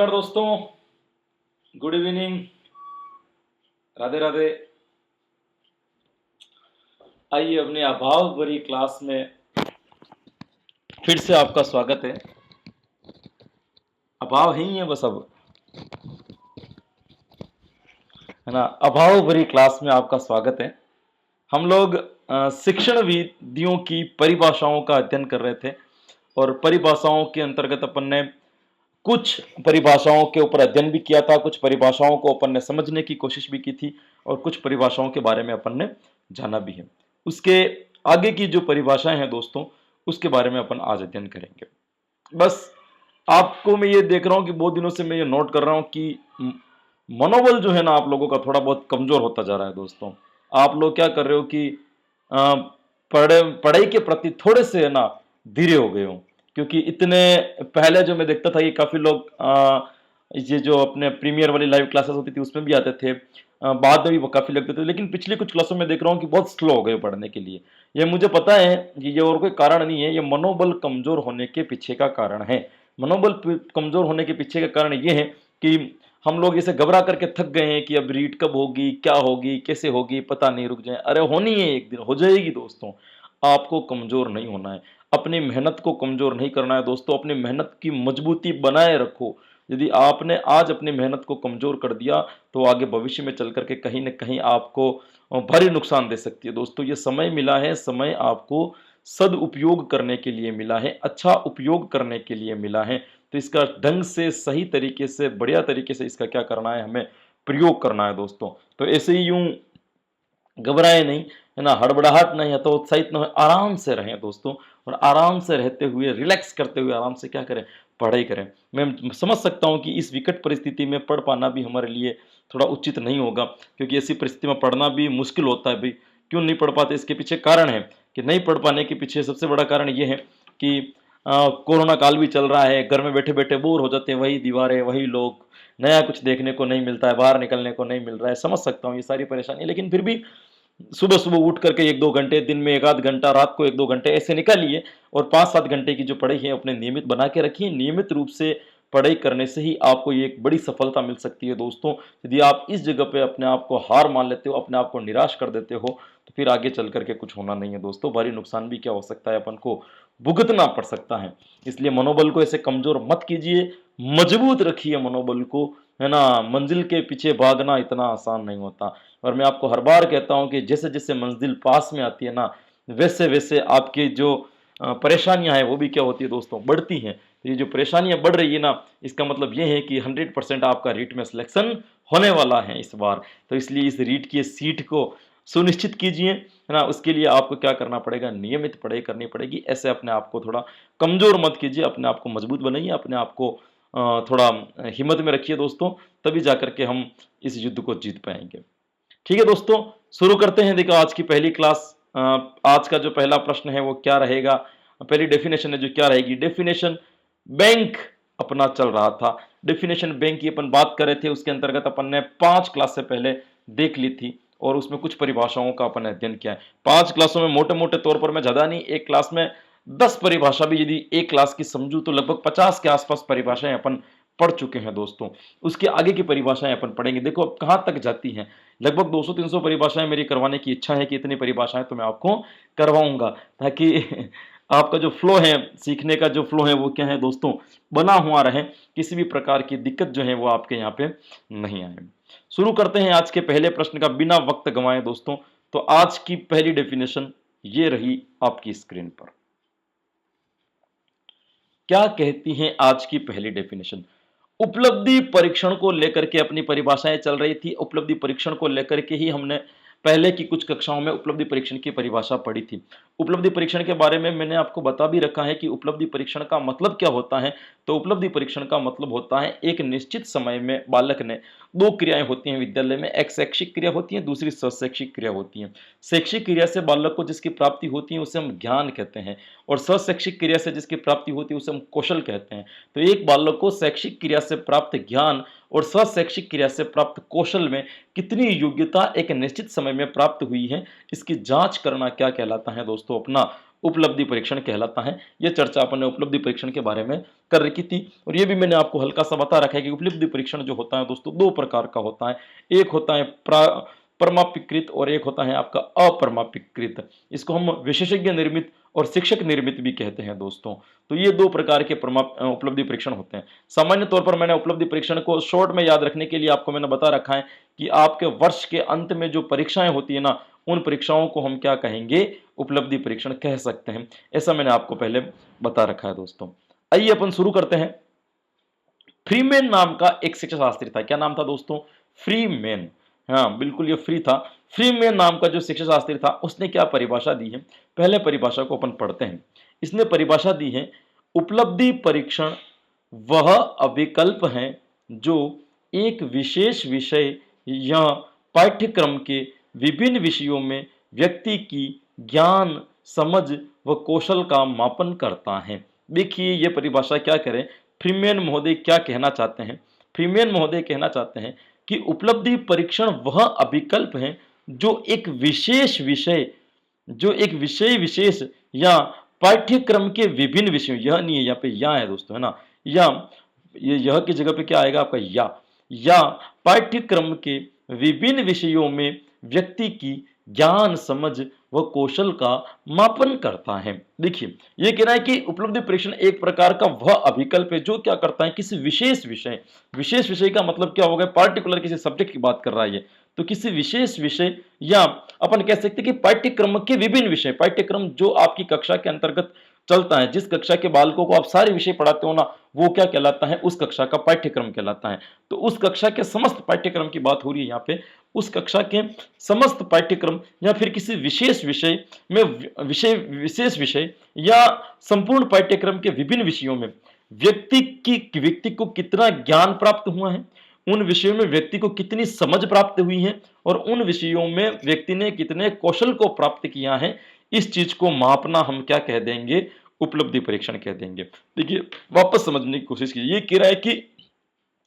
नमस्कार दोस्तों, good evening, Radhe Radhe. आइए अपनी अभाव भरी क्लास में फिर से आपका स्वागत है। अभाव ही है बस, अब है ना। अभाव भरी क्लास में आपका स्वागत है। हम लोग शिक्षण विधियों की परिभाषाओं का अध्ययन कर रहे थे और परिभाषाओं के अंतर्गत अपन ने कुछ परिभाषाओं के ऊपर अध्ययन भी किया था, कुछ परिभाषाओं को अपन ने समझने की कोशिश भी की थी और कुछ परिभाषाओं के बारे में अपन ने जाना भी है। उसके आगे की जो परिभाषाएं हैं दोस्तों, उसके बारे में अपन आज अध्ययन करेंगे। बस आपको मैं ये देख रहा हूं कि बहुत दिनों से मैं ये नोट कर रहा हूं कि मनोबल जो है ना आप लोगों का थोड़ा बहुत कमजोर होता जा रहा है दोस्तों। आप लोग क्या कर रहे हो कि पढ़ाई के प्रति थोड़े से है ना धीरे हो गए हो, क्योंकि इतने पहले जो मैं देखता था कि काफी लोग ये जो अपने प्रीमियर वाली लाइव क्लासेस होती थी उसमें भी आते थे, बाद में भी वो काफी लगते थे, लेकिन पिछली कुछ क्लासों में देख रहा हूँ कि बहुत स्लो हो गए पढ़ने के लिए। ये मुझे पता है कि ये और कोई कारण नहीं है, ये मनोबल कमजोर होने के पीछे का कारण है। मनोबल कमजोर होने के पीछे का कारण ये है कि हम लोग इसे घबरा करके थक गए हैं कि अब रीट कब होगी, क्या होगी, कैसे होगी, पता नहीं, रुक जाए। अरे होनी है, एक दिन हो जाएगी दोस्तों। आपको कमजोर नहीं होना है, अपनी मेहनत को कमजोर नहीं करना है दोस्तों। अपनी मेहनत की मजबूती बनाए रखो। यदि आपने आज अपनी मेहनत को कमजोर कर दिया तो आगे भविष्य में चल करके कहीं न कहीं आपको भारी नुकसान दे सकती है दोस्तों। ये समय मिला है, समय आपको सदुपयोग करने के लिए मिला है, अच्छा उपयोग करने के लिए मिला है। तो इसका ढंग से, सही तरीके से, बढ़िया तरीके से इसका क्या करना है, हमें प्रयोग करना है दोस्तों। तो ऐसे ही यूं घबराए नहीं, है ना, हड़बड़ाहट नहीं है, तो उत्साहित न हो, आराम से रहें दोस्तों। और आराम से रहते हुए, रिलैक्स करते हुए आराम से क्या करें, पढ़ाई करें। मैं समझ सकता हूं कि इस विकट परिस्थिति में पढ़ पाना भी हमारे लिए थोड़ा उचित नहीं होगा, क्योंकि ऐसी परिस्थिति में पढ़ना भी मुश्किल होता है भाई। क्यों नहीं पढ़ पाते, इसके पीछे कारण है कि नहीं पढ़ पाने के पीछे सबसे बड़ा कारण ये है कि कोरोना काल भी चल रहा है, घर में बैठे बैठे बोर हो जाते हैं, वही दीवारें, वही लोग, नया कुछ देखने को नहीं मिलता है, बाहर निकलने को नहीं मिल रहा है। समझ सकता हूँ ये सारी परेशानी, लेकिन फिर भी सुबह सुबह उठ करके 1-2 घंटे, दिन में 1 आध घंटा, रात को 1-2 घंटे ऐसे निकालिए और 5-7 घंटे की जो पढ़ाई है अपने नियमित बना के रखिए। नियमित रूप से पढ़ाई करने से ही आपको ये एक बड़ी सफलता मिल सकती है दोस्तों। यदि आप इस जगह पे अपने आप को हार मान लेते हो, अपने आप को निराश कर देते हो, तो फिर आगे चल करके कुछ होना नहीं है दोस्तों। भारी नुकसान भी क्या हो सकता है, अपन को भुगतना पड़ सकता है। इसलिए मनोबल को ऐसे कमजोर मत कीजिए, मजबूत रखिए मनोबल को, है ना। मंजिल के पीछे भागना इतना आसान नहीं होता। और मैं आपको हर बार कहता हूं कि जैसे जैसे मंजिल पास में आती है ना, वैसे वैसे आपकी जो परेशानियां हैं वो भी क्या होती है दोस्तों, बढ़ती हैं। तो ये जो परेशानियां बढ़ रही है ना, इसका मतलब ये है कि 100% आपका रीट में सिलेक्शन होने वाला है इस बार। तो इसलिए इस रीट की सीट को सुनिश्चित कीजिए, है ना। उसके लिए आपको क्या करना पड़ेगा, नियमित पढ़ाई करनी पड़ेगी। ऐसे अपने आप को थोड़ा कमजोर मत कीजिए, अपने आप को मजबूत बनाइए, अपने आप को थोड़ा हिम्मत में रखिए दोस्तों। तभी जाकर के हम इस युद्ध को जीत पाएंगे। ठीक है दोस्तों, शुरू करते हैं। देखो आज की पहली क्लास, आज का जो पहला प्रश्न है वो क्या रहेगा, पहली डेफिनेशन है जो क्या रहेगी, डेफिनेशन बैंक अपना चल रहा था। डेफिनेशन बैंक की अपन बात कर रहे थे, उसके अंतर्गत अपन ने 5 क्लास से पहले देख ली थी और उसमें कुछ परिभाषाओं का अपन अध्ययन किया है। 5 क्लासों में मोटे मोटे तौर पर, मैं ज्यादा नहीं, एक क्लास में 10 परिभाषा भी यदि एक क्लास की समझू तो लगभग 50 के आसपास परिभाषाएं अपन पढ़ चुके हैं दोस्तों। उसके आगे की परिभाषाएं अपन पढ़ेंगे। देखो अब कहां तक जाती हैं, लगभग 200-300 परिभाषाएं मेरी करवाने की इच्छा है कि इतनी परिभाषाएं तो मैं आपको करवाऊंगा, ताकि आपका जो फ्लो है, सीखने का जो फ्लो है वो क्या है दोस्तों, बना हुआ रहे, किसी भी प्रकार की दिक्कत जो है वो आपके यहाँ पे नहीं आए। शुरू करते हैं आज के पहले प्रश्न का बिना वक्त गंवाए दोस्तों। तो आज की पहली डेफिनेशन ये रही आपकी स्क्रीन पर। क्या कहती हैं आज की पहली डेफिनेशन। उपलब्धि परीक्षण को लेकर के अपनी परिभाषाएं चल रही थी। उपलब्धि परीक्षण को लेकर के ही हमने पहले की कुछ कक्षाओं में उपलब्धि परीक्षण की परिभाषा पढ़ी थी। उपलब्धि परीक्षण के बारे में मैंने आपको बता भी रखा है कि उपलब्धि परीक्षण का मतलब क्या होता है। तो उपलब्धि परीक्षण का मतलब होता है एक निश्चित समय में बालक ने 2 क्रियाएं होती हैं विद्यालय में, एक शैक्षिक क्रिया होती है, दूसरी शैक्षिक क्रिया होती है। शैक्षिक क्रिया से बालक को जिसकी प्राप्ति होती है उसे हम ज्ञान कहते हैं, और शैक्षिक क्रिया से जिसकी प्राप्ति होती है उसे हम कौशल कहते हैं। तो एक बालक को शैक्षिक क्रिया से प्राप्त ज्ञान और शैक्षिक क्रिया से प्राप्त कौशल में कितनी योग्यता एक निश्चित समय में प्राप्त हुई है, इसकी जांच करना क्या कहलाता है दोस्तों, अपना उपलब्धि परीक्षण कहलाता है। यह चर्चा अपन ने उपलब्धि परीक्षण के बारे में कर रखी थी और ये भी मैंने आपको हल्का सा बता रखा है कि उपलब्धि परीक्षण जो होता है दोस्तों दो प्रकार का होता है। एक होता है परमापिकृत और एक होता है आपका अपरमापिकृत। इसको हम विशेषज्ञ निर्मित और शिक्षक निर्मित भी कहते हैं दोस्तों। तो ये दो प्रकार के उपलब्धि परीक्षण होते हैं। सामान्य तौर पर मैंने उपलब्धि परीक्षण को शॉर्ट में याद रखने के लिए आपको मैंने बता रखा है कि आपके वर्ष के अंत में जो परीक्षाएं होती है ना, उन परीक्षाओं को हम क्या कहेंगे, उपलब्धि परीक्षण कह सकते हैं। ऐसा मैंने आपको पहले बता रखा है दोस्तों। आइए अपन शुरू करते हैं। फ्रीमैन नाम का एक शिक्षा शास्त्री था। क्या नाम था दोस्तों? फ्रीमैन। हाँ बिल्कुल, ये फ्री था। फ्रीमैन नाम का जो शिक्षा शास्त्री था उसने क्या परिभाषा दी है, पहले परिभाषा को अपन पढ़ते हैं। इसने परिभाषा दी है, उपलब्धि परीक्षण वह अभिकल्प है जो एक विशेष विषय या पाठ्यक्रम के विभिन्न विषयों में व्यक्ति की ज्ञान, समझ व कौशल का मापन करता है। देखिए ये परिभाषा क्या करें, फ्रीमैन महोदय क्या कहना चाहते हैं। फ्रीमैन महोदय कहना चाहते हैं कि उपलब्धि परीक्षण वह अभिकल्प है जो एक विशेष विषय, जो एक विषय विशेष या पाठ्यक्रम के विभिन्न विषयों, यह नहीं है यहाँ पे, या है दोस्तों, है ना, या ये यह की जगह पे क्या आएगा आपका, या पाठ्यक्रम के विभिन्न विषयों में व्यक्ति की ज्ञान, समझ व कौशल का मापन करता है। देखिए ये कह रहा है कि उपलब्धि परीक्षण एक प्रकार का वह अभिकल्प है जो क्या करता है, किसी विशेष विषय, विशेष विषय का मतलब क्या होगा, पार्टिकुलर किसी सब्जेक्ट की बात कर रहा है ये, तो किसी विशेष विषय या अपन कह सकते हैं कि पाठ्यक्रम के विभिन्न विषय, पाठ्यक्रम जो आपकी कक्षा के अंतर्गत चलता है, जिस कक्षा के बालकों को आप सारे विषय पढ़ाते हो ना, वो क्या कहलाता है, उस कक्षा का पाठ्यक्रम कहलाता है। तो उस कक्षा के समस्त पाठ्यक्रम की बात हो रही है यहाँ पे, उस कक्षा के समस्त पाठ्यक्रम या फिर किसी विशेष विषय में, विशेष विषय या संपूर्ण पाठ्यक्रम के विभिन्न विषयों में व्यक्ति को कितना ज्ञान प्राप्त हुआ है, उन विषयों में व्यक्ति को कितनी समझ प्राप्त हुई है और उन विषयों में व्यक्ति ने कितने कौशल को प्राप्त किया है, इस चीज को मापना हम क्या कह देंगे, उपलब्धि परीक्षण कह देंगे। देखिए वापस समझने की कोशिश कीजिए। ये कह रहा है कि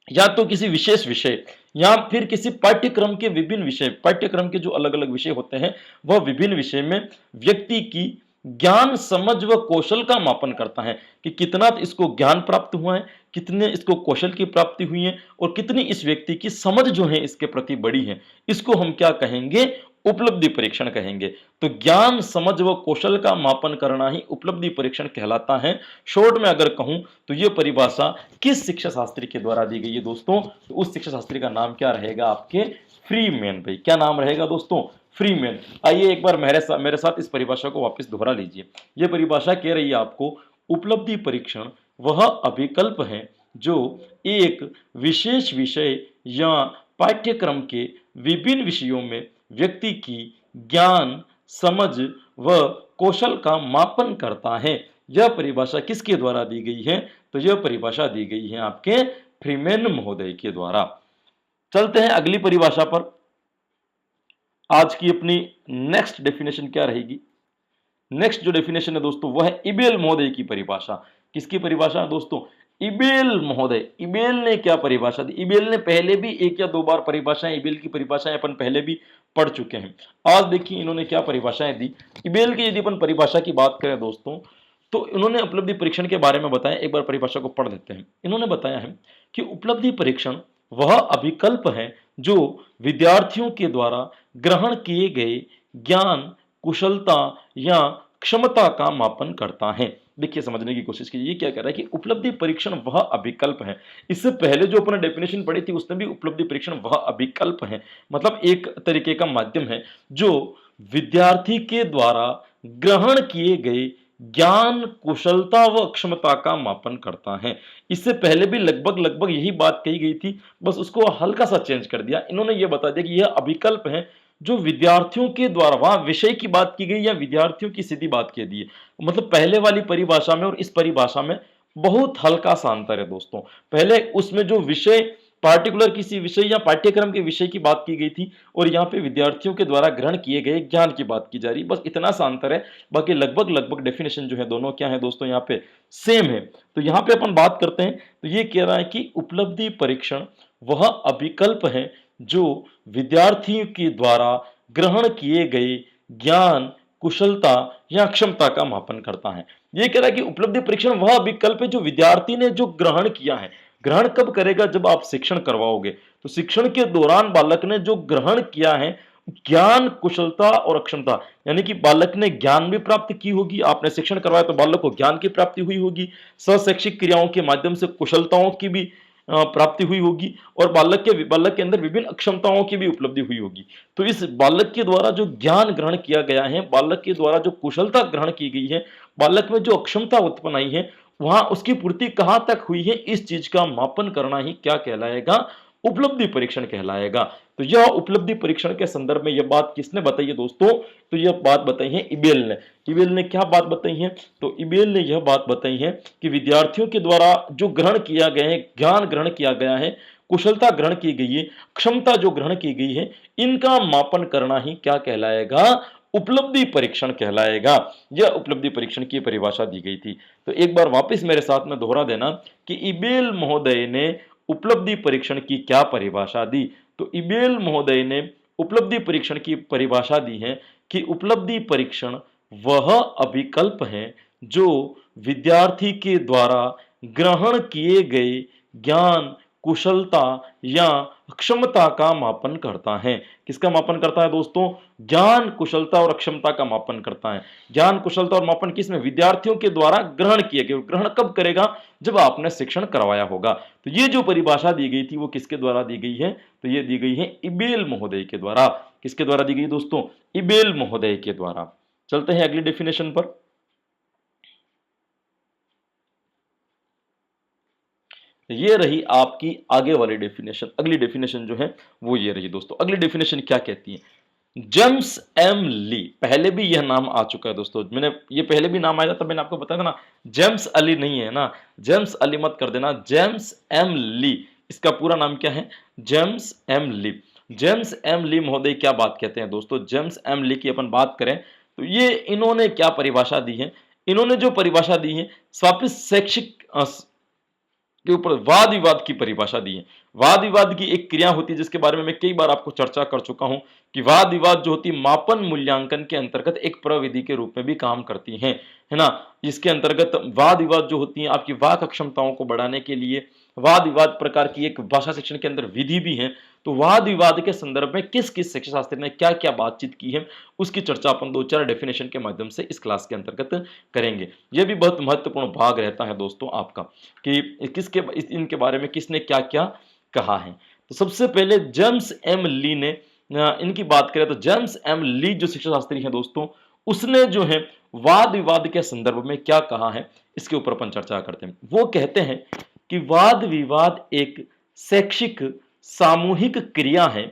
या तो किसी विशेष विषय या फिर किसी पाठ्यक्रम के विभिन्न विषय, पाठ्यक्रम के जो अलग अलग विषय होते हैं वह विभिन्न विषय में व्यक्ति की ज्ञान, समझ व कौशल का मापन करता है कि कितना इसको ज्ञान प्राप्त हुआ है, कितने इसको कौशल की प्राप्ति हुई है और कितनी इस व्यक्ति की समझ जो है इसके प्रति बड़ी है। इसको हम क्या कहेंगे, उपलब्धि परीक्षण कहेंगे। तो ज्ञान, समझ व कौशल का मापन करना ही उपलब्धि परीक्षण कहलाता है। शॉर्ट में अगर कहूं तो यह परिभाषा किस शिक्षा शास्त्री के द्वारा दी गई है दोस्तों, तो उस शिक्षा शास्त्री का नाम क्या रहेगा आपके, फ्रीमैन। भाई क्या नाम रहेगा दोस्तों, फ्रीमैन। आइए एक बार मेरे साथ इस परिभाषा को वापस दोहरा लीजिए। यह परिभाषा कह रही है आपको, उपलब्धि परीक्षण वह अभिकल्प है जो एक विशेष विषय या पाठ्यक्रम के विभिन्न विषयों में व्यक्ति की ज्ञान, समझ व कौशल का मापन करता है। यह परिभाषा किसके द्वारा दी गई है, तो यह परिभाषा दी गई है आपके फ्रीमैन महोदय के द्वारा। चलते हैं अगली परिभाषा पर। आज की अपनी नेक्स्ट डेफिनेशन क्या रहेगी, नेक्स्ट जो डेफिनेशन है दोस्तों वह है इबेल महोदय की परिभाषा। किसकी परिभाषा है दोस्तों, इबेल महोदय। इबेल ने क्या परिभाषा दी, इबेल ने पहले भी एक या दो बार परिभाषाएं, इबेल की परिभाषाएं अपन पहले भी पढ़ चुके हैं। आज देखिए इन्होंने क्या परिभाषाएं दी। इबेल की यदि अपन परिभाषा की बात करें दोस्तों, तो इन्होंने उपलब्धि परीक्षण के बारे में बताया। एक बार परिभाषा को पढ़ लेते हैं। इन्होंने बताया है कि उपलब्धि परीक्षण वह अभिकल्प है जो विद्यार्थियों के द्वारा ग्रहण किए गए ज्ञान, कुशलता या क्षमता का मापन करता है। देखिए समझने की कोशिश कीजिए, ये क्या कह रहा है कि उपलब्धि परीक्षण वह अभिकल्प है। इससे पहले जो अपने डेफिनेशन पढ़ी थी उसमें भी उपलब्धि परीक्षण वह अभिकल्प है, मतलब एक तरीके का माध्यम है जो विद्यार्थी के द्वारा ग्रहण किए गए ज्ञान, कुशलता व क्षमता का मापन करता है। इससे पहले भी लगभग यही बात कही गई थी, बस उसको हल्का सा चेंज कर दिया। इन्होंने ये बता दिया कि यह अभिकल्प है जो विद्यार्थियों के द्वारा, वहां विषय की बात की गई या विद्यार्थियों की सीधी बात की दी है, मतलब पहले वाली परिभाषा में और इस परिभाषा में बहुत हल्का सा अंतर है दोस्तों। पहले उसमें जो विषय, पार्टिकुलर किसी विषय या पाठ्यक्रम के विषय की बात की गई थी और यहाँ पे विद्यार्थियों के द्वारा ग्रहण किए गए ज्ञान की बात की जा रही, बस इतना सा अंतर है। बाकी लगभग डेफिनेशन जो है दोनों क्या है दोस्तों, यहाँ पे सेम है। तो यहाँ पे अपन बात करते हैं तो ये कह रहा है कि उपलब्धि परीक्षण वह अभिकल्प है जो विद्यार्थियों के द्वारा ग्रहण किए गए ज्ञान, कुशलता या क्षमता का मापन करता है। ये कह रहा है कि उपलब्धि परीक्षण वह विकल्प है जो विद्यार्थी ने जो ग्रहण किया है। ग्रहण कब करेगा? जब आप शिक्षण करवाओगे। तो शिक्षण के दौरान बालक ने जो ग्रहण किया है, ज्ञान, कुशलता और अक्षमता, यानी कि बालक ने ज्ञान भी प्राप्त की होगी, आपने शिक्षण करवाया तो बालक को ज्ञान की प्राप्ति हुई होगी, सहशैक्षिक क्रियाओं के माध्यम से कुशलताओं की भी प्राप्ति हुई होगी, और बालक के अंदर विभिन्न अक्षमताओं की भी उपलब्धि हुई होगी। तो इस बालक के द्वारा जो ज्ञान ग्रहण किया गया है, बालक के द्वारा जो कुशलता ग्रहण की गई है, बालक में जो अक्षमता उत्पन्न आई है, वहां उसकी पूर्ति कहां तक हुई है, इस चीज का मापन करना ही क्या कहलाएगा? उपलब्धि परीक्षण कहलाएगा। तो यह उपलब्धि परीक्षण के संदर्भ में यह बात किसने बताई है दोस्तों? तो यह बात बताई है इबेल ने। इबेल ने क्या बात बताई है? तो इबेल ने यह बात बताई है कि विद्यार्थियों के द्वारा जो ग्रहण किया गया है, ज्ञान ग्रहण किया गया है, कुशलता ग्रहण की गई है, क्षमता जो ग्रहण की गई है, इनका मापन करना ही क्या कहलाएगा? उपलब्धि परीक्षण कहलाएगा। यह उपलब्धि परीक्षण की परिभाषा दी गई थी। तो एक बार वापस मेरे साथ में दोहरा देना कि इबेल महोदय ने उपलब्धि परीक्षण की क्या परिभाषा दी। तो इबेल महोदय ने उपलब्धि परीक्षण की परिभाषा दी है कि उपलब्धि परीक्षण वह अभिकल्प है जो विद्यार्थी के द्वारा ग्रहण किए गए ज्ञान, कुशलता या क्षमता का मापन करता है। किसका मापन करता है दोस्तों? ज्ञान, कुशलता और क्षमता का मापन करता है। ज्ञान, कुशलता और मापन किसमें? विद्यार्थियों के द्वारा ग्रहण किए गए। ग्रहण कब करेगा? जब आपने शिक्षण करवाया होगा। तो ये जो परिभाषा दी गई थी वो किसके द्वारा दी गई है? तो ये दी गई है इबेल महोदय के द्वारा। किसके द्वारा दी गई दोस्तों? इबेल महोदय के द्वारा। चलते हैं अगली डेफिनेशन पर। ये रही आपकी आगे वाली डेफिनेशन। अगली डेफिनेशन जो है वो ये रही दोस्तों। अगली डेफिनेशन क्या कहती है? जेम्स एम ली, पहले भी यह नाम आ चुका है दोस्तों। मैंने ये पहले भी नाम आया था, मैंने आपको बताया था ना, जेम्स अली नहीं है ना, जेम्स अली मत कर देना, जेम्स एम ली। इसका पूरा नाम क्या है? James M L E. James M L E महोदय क्या बात कहते हैं दोस्तों? जेम्स एम ली की अपन बात करें तो ये इन्होंने क्या परिभाषा दी है? इन्होंने जो परिभाषा दी है वापिस शैक्षिक के ऊपर वाद विवाद की परिभाषा दी है। वाद विवाद की एक क्रिया होती है जिसके बारे में मैं कई बार आपको चर्चा कर चुका हूं कि वाद विवाद जो होती है मापन मूल्यांकन के अंतर्गत एक प्रविधि के रूप में भी काम करती है ना। इसके अंतर्गत वाद विवाद जो होती है आपकी वाक क्षमताओं को बढ़ाने के लिए वाद विवाद प्रकार की एक भाषा शिक्षण के अंदर विधि भी है। तो वाद विवाद के संदर्भ में किस किस शिक्षा शास्त्री ने क्या क्या बातचीत की है उसकी चर्चा अपन दो चार डेफिनेशन के माध्यम से इस क्लास के अंतर्गत करेंगे। यह भी बहुत महत्वपूर्ण भाग रहता है दोस्तों आपका कि इनके बारे में किसने क्या क्या कहा है। तो सबसे पहले जेम्स एम ली ने इनकी बात करें तो जेम्स एम ली जो शिक्षा शास्त्री हैं दोस्तों, उसने जो है वाद विवाद के संदर्भ में क्या कहा है इसके ऊपर अपन चर्चा करते हैं। वो कहते हैं कि वाद विवाद एक शैक्षिक सामूहिक क्रिया है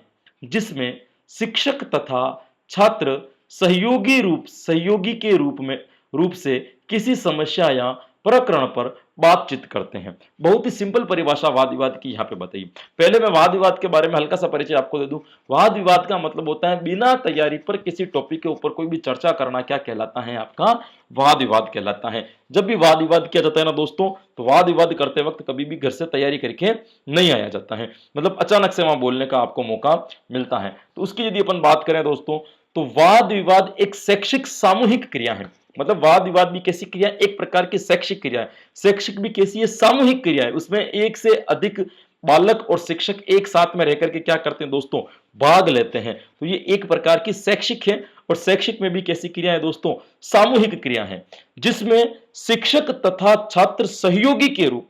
जिसमें शिक्षक तथा छात्र सहयोगी के रूप से किसी समस्या या प्रकरण पर बातचीत करते हैं। बहुत ही सिंपल परिभाषा वाद विवाद की यहां पे बताई। पहले मैं वाद विवाद के बारे में हल्का सा परिचय आपको दे दूं। वाद विवाद का मतलब होता है बिना तैयारी पर किसी टॉपिक के ऊपर कोई भी चर्चा करना क्या कहलाता है? आपका वाद विवाद कहलाता है। जब भी वाद विवाद किया जाता है ना दोस्तों, तो वाद विवाद करते वक्त कभी भी घर से तैयारी करके नहीं आया जाता है, मतलब अचानक से वहां बोलने का आपको मौका मिलता है। तो उसकी यदि अपन बात करें दोस्तों, तो वाद विवाद एक शैक्षिक सामूहिक क्रिया है। मतलब वाद विवाद भी कैसी क्रिया है? एक प्रकार की शैक्षिक क्रिया है। शैक्षिक भी कैसी है? सामूहिक क्रिया है। उसमें एक से अधिक बालक और शिक्षक एक साथ में रहकर के क्या करते हैं दोस्तों? भाग लेते हैं। तो ये एक प्रकार की शैक्षिक है। और शैक्षिक में भी कैसी क्रिया है दोस्तों? सामूहिक क्रिया है, जिसमें शिक्षक तथा छात्र सहयोगी के रूप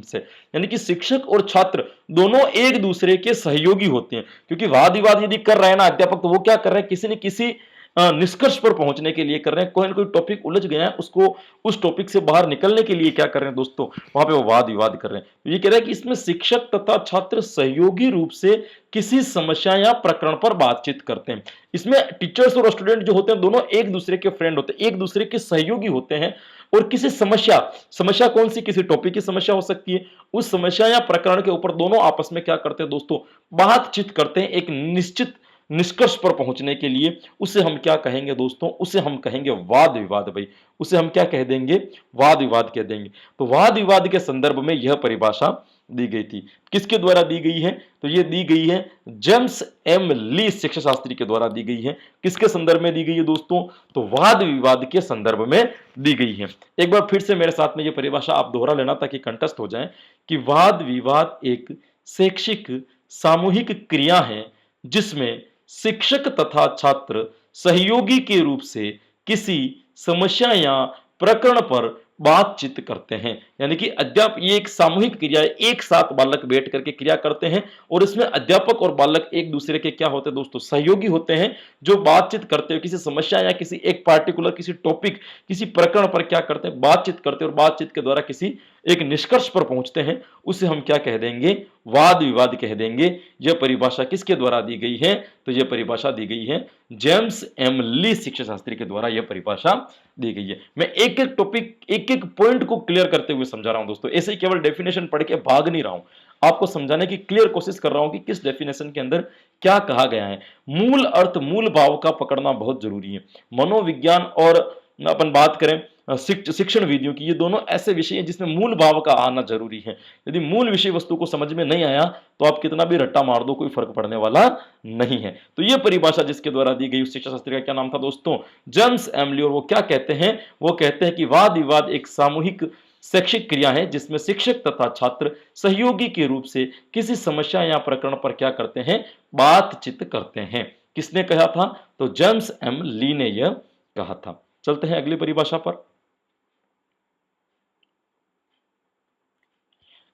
से, यानी कि शिक्षक और छात्र दोनों एक दूसरे के सहयोगी होते हैं। क्योंकि वाद विवाद यदि कर रहे हैं ना अध्यापक, तो वो क्या कर रहे हैं? किसी न किसी निष्कर्ष पर पहुंचने के लिए कर रहे हैं। कोई ना कोई टॉपिक उलझ गया है, उसको उस टॉपिक से बाहर निकलने के लिए क्या कर रहे हैं दोस्तों? वहां पे वो वाद विवाद कर रहे हैं। तो ये कह रहा है कि इसमें शिक्षक तथा छात्र सहयोगी रूप से किसी समस्या या प्रकरण पर बातचीत करते हैं। इसमें टीचर्स और स्टूडेंट जो होते हैं दोनों एक दूसरे के फ्रेंड होते हैं, एक दूसरे के सहयोगी होते हैं। और किसी समस्या कौन सी? किसी टॉपिक की समस्या हो सकती है। उस समस्या या प्रकरण के ऊपर दोनों आपस में क्या करते हैं दोस्तों? बातचीत करते हैं एक निश्चित निष्कर्ष पर पहुंचने के लिए। उसे हम क्या कहेंगे दोस्तों? उसे हम कहेंगे वाद विवाद। भाई उसे हम क्या कह देंगे? वाद विवाद कह देंगे। तो वाद विवाद के संदर्भ में यह परिभाषा दी गई थी। किसके द्वारा दी गई है? तो ये दी गई है जेम्स एम ली शिक्षा शास्त्री के द्वारा दी गई है। किसके संदर्भ में दी गई है दोस्तों? तो वाद विवाद के संदर्भ में दी गई है। एक बार फिर से मेरे साथ में ये परिभाषा आप दोहरा लेना ताकि कंठस्थ हो जाए कि वाद विवाद एक शैक्षिक सामूहिक क्रिया है जिसमें शिक्षक तथा छात्र सहयोगी के रूप से किसी समस्या या प्रकरण पर बातचीत करते हैं। यानी कि अध्याप ये एक सामूहिक क्रिया है, एक साथ बालक बैठ करके क्रिया करते हैं और इसमें अध्यापक और बालक एक दूसरे के क्या होते हैं दोस्तों? सहयोगी होते हैं, जो बातचीत करते हुए किसी समस्या या किसी एक पार्टिकुलर किसी टॉपिक किसी प्रकरण पर क्या करते हैं? बातचीत करते हैं और बातचीत के द्वारा किसी एक निष्कर्ष पर पहुंचते हैं। उसे हम क्या कह देंगे? वाद विवाद कह देंगे। यह परिभाषा किसके द्वारा दी गई है? तो यह परिभाषा दी गई है जेम्स एम ली शिक्षा शास्त्री के द्वारा यह परिभाषा दी गई है। मैं एक एक टॉपिक एक एक पॉइंट को क्लियर करते हुए समझा रहा हूं दोस्तों, ऐसे ही केवल डेफिनेशन पढ़ के भाग नहीं रहा हूं, आपको समझाने की क्लियर कोशिश कर रहा हूं कि किस डेफिनेशन के अंदर क्या कहा गया है। मूल अर्थ मूल भाव का पकड़ना बहुत जरूरी है। मनोविज्ञान और अपन बात करें शिक्षण विधियों की, ये दोनों ऐसे विषय हैं जिसमें मूल भाव का आना जरूरी है। यदि मूल विषय वस्तु को समझ में नहीं आया तो आप कितना भी रट्टा मार दो, कोई फर्क पड़ने वाला नहीं है। तो यह परिभाषा जिसके द्वारा दी गई उस शिक्षा शास्त्री का क्या नाम था दोस्तों? James Emily. और वो क्या कहते हैं? वो कहते हैं कि वाद विवाद एक सामूहिक शैक्षिक क्रिया है जिसमें शिक्षक तथा छात्र सहयोगी के रूप से किसी समस्या या प्रकरण पर क्या करते हैं? बातचीत करते हैं। किसने कहा था? तो जेम्स एम ली ने यह कहा था। चलते हैं अगली परिभाषा पर।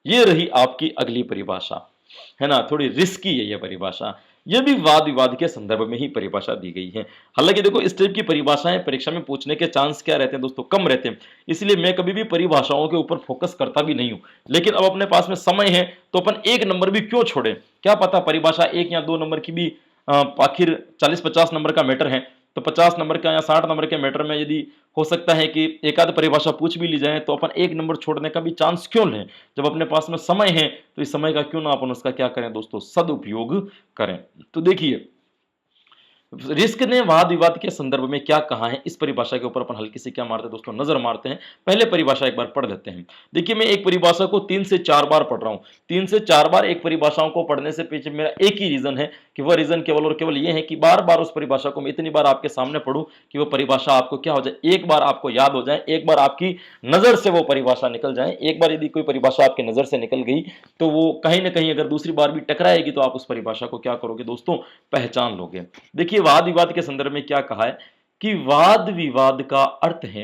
ये रही आपकी अगली परिभाषा, है ना? थोड़ी रिस्की है यह परिभाषा। यह भी वाद विवाद के संदर्भ में ही परिभाषा दी गई है। हालांकि देखो, इस टाइप की परिभाषाएं परीक्षा में पूछने के चांस क्या रहते हैं दोस्तों? कम रहते हैं। इसलिए मैं कभी भी परिभाषाओं के ऊपर फोकस करता भी नहीं हूं। लेकिन अब अपने पास में समय है तो अपन एक नंबर भी क्यों छोड़े? क्या पता परिभाषा एक या दो नंबर की भी आखिर 40-50 नंबर का मैटर है, तो 50 नंबर का या 60 नंबर के मैटर में यदि हो सकता है कि एक आध परिभाषा पूछ भी ली जाए तो अपन एक नंबर छोड़ने का भी चांस क्यों लें? जब अपने पास में समय है तो इस समय का क्यों ना अपन उसका क्या करें दोस्तों? सदुपयोग करें। तो देखिए, रिस्क ने वाद विवाद के संदर्भ में क्या कहा है, इस परिभाषा के ऊपर अपन हल्की से क्या मारते हैं दोस्तों? नजर मारते हैं। पहले परिभाषा एक बार पढ़ लेते हैं। देखिए, मैं एक परिभाषा को 3 से 4 बार पढ़ रहा हूं। 3 से 4 बार एक परिभाषाओं को पढ़ने से पीछे मेरा एक ही रीजन है कि वह रीजन केवल और केवल यह है कि बार बार उस परिभाषा को मैं इतनी बार आपके सामने पढ़ूं कि वह परिभाषा आपको क्या हो जाए? एक बार आपको याद हो जाए, एक बार आपकी नजर से वो परिभाषा निकल जाए। एक बार यदि कोई परिभाषा आपकी नजर से निकल गई तो वो कहीं ना कहीं अगर दूसरी बार भी टकराएगी तो आप उस परिभाषा को क्या करोगे दोस्तों? पहचान लोगे। देखिए, वाद विवाद के संदर्भ में क्या कहा है कि वाद विवाद का अर्थ है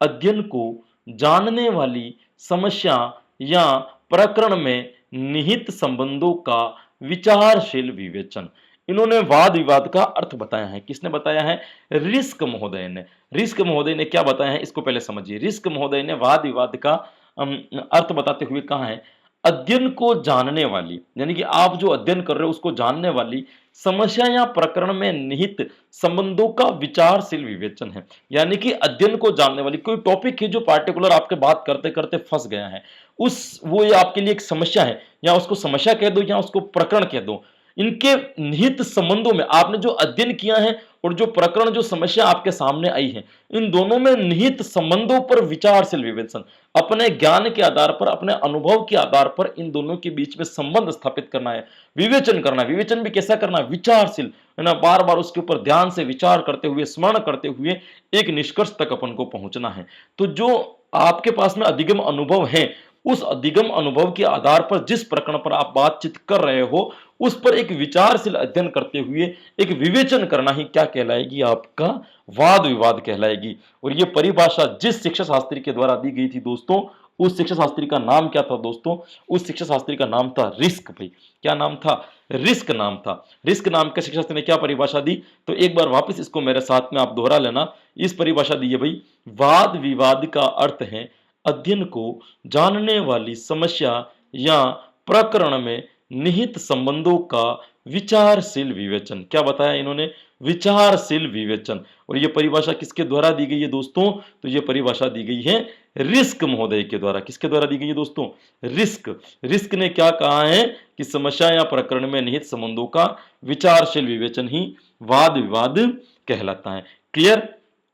अध्ययन को जानने वाली समस्या या प्रकरण में निहित संबंधों का विचारशील विवेचन। इन्होंने वाद विवाद का अर्थ बताया है। किसने बताया है? रिस्क महोदय ने। रिस्क महोदय ने क्या बताया है, इसको पहले समझिए। रिस्क महोदय ने वाद विवाद का अर्थ बताते हुए कहा है अध्ययन को जानने वाली, यानी कि आप जो अध्ययन कर रहे हो उसको जानने वाली समस्या या प्रकरण में निहित संबंधों का विचारशील विवेचन है। यानी कि अध्ययन को जानने वाली, कोई टॉपिक है जो पार्टिकुलर आपके बात करते करते फंस गया है, उस वो ये आपके लिए एक समस्या है, या उसको समस्या कह दो या उसको प्रकरण कह दो, इनके निहित संबंधों में आपने जो अध्ययन किया है और जो प्रकरण जो समस्या आपके सामने आई है, इन दोनों में निहित संबंधों पर विचारशील विवेचन, अपने ज्ञान के आधार पर अपने अनुभव के आधार पर इन दोनों के बीच में संबंध स्थापित करना है, विवेचन करना है। विवेचन भी कैसा करना है? विचारशील, है ना? बार बार उसके ऊपर ध्यान से विचार करते हुए, स्मरण करते हुए एक निष्कर्ष तक अपन को पहुंचना है। तो जो आपके पास में अधिगम अनुभव है, उस अधिगम अनुभव के आधार पर जिस प्रकरण पर आप बातचीत कर रहे हो उस पर एक विचारशील अध्ययन करते हुए एक विवेचन करना ही क्या कहलाएगी? आपका वाद विवाद कहलाएगी। और यह परिभाषा जिस शिक्षा शास्त्री के द्वारा दी गई थी दोस्तों, उस शिक्षा शास्त्री का नाम क्या था दोस्तों? उस शिक्षा शास्त्री का नाम था रिस्क। भाई, क्या नाम था? रिस्क नाम था। रिस्क नाम के शिक्षा शास्त्री ने क्या परिभाषा दी? तो एक बार वापस इसको मेरे साथ में आप दोहरा लेना। इस परिभाषा दी है भाई, वाद विवाद का अर्थ है अध्ययन को जानने वाली समस्या या प्रकरण में निहित संबंधों का विचारशील विवेचन। क्या बताया इन्होंने? विचारशील विवेचन। और यह परिभाषा किसके द्वारा दी गई है दोस्तों? तो यह परिभाषा दी गई है रिस्क महोदय के द्वारा। किसके द्वारा दी गई है दोस्तों? रिस्क। रिस्क ने क्या कहा है कि समस्या या प्रकरण में निहित संबंधों का विचारशील विवेचन ही वाद विवाद कहलाता है। क्लियर?